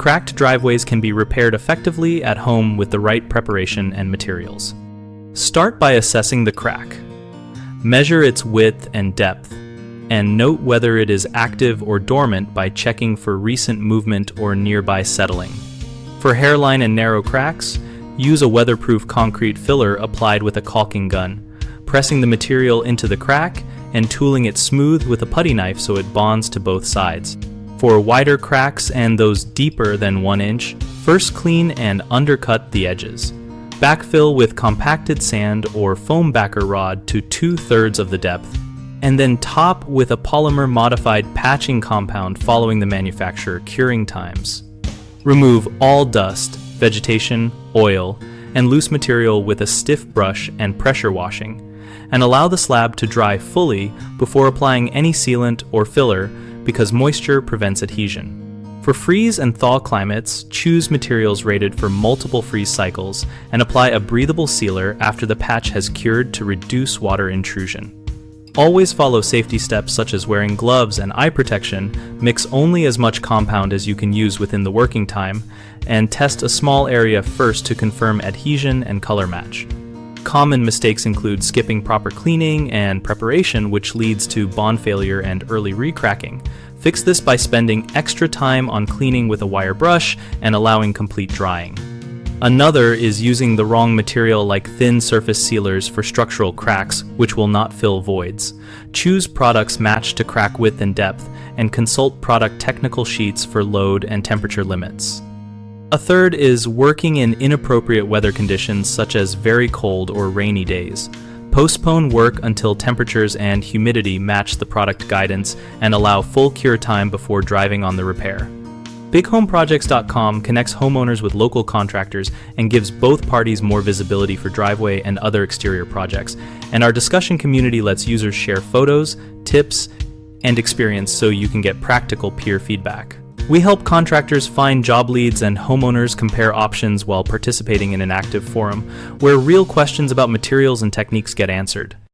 Cracked driveways can be repaired effectively at home with the right preparation and materials. Start by assessing the crack. Measure its width and depth, and note whether it is active or dormant by checking for recent movement or nearby settling. For hairline and narrow cracks, use a weatherproof concrete filler applied with a caulking gun, pressing the material into the crack and tooling it smooth with a putty knife so it bonds to both sides. For wider cracks and those deeper than 1 inch, first clean and undercut the edges. Backfill with compacted sand or foam backer rod to 2/3 of the depth, and then top with a polymer-modified patching compound following the manufacturer curing times. Remove all dust, vegetation, oil, and loose material with a stiff brush and pressure washing, and allow the slab to dry fully before applying any sealant or filler because moisture prevents adhesion. For freeze and thaw climates, choose materials rated for multiple freeze cycles and apply a breathable sealer after the patch has cured to reduce water intrusion. Always follow safety steps such as wearing gloves and eye protection, mix only as much compound as you can use within the working time, and test a small area first to confirm adhesion and color match. Common mistakes include skipping proper cleaning and preparation, which leads to bond failure and early recracking. Fix this by spending extra time on cleaning with a wire brush and allowing complete drying. Another is using the wrong material like thin surface sealers for structural cracks, which will not fill voids. Choose products matched to crack width and depth, and consult product technical sheets for load and temperature limits. A third is working in inappropriate weather conditions such as very cold or rainy days. Postpone work until temperatures and humidity match the product guidance and allow full cure time before driving on the repair. BigHomeProjects.com connects homeowners with local contractors and gives both parties more visibility for driveway and other exterior projects. And our discussion community lets users share photos, tips, and experience so you can get practical peer feedback. We help contractors find job leads and homeowners compare options while participating in an active forum where real questions about materials and techniques get answered.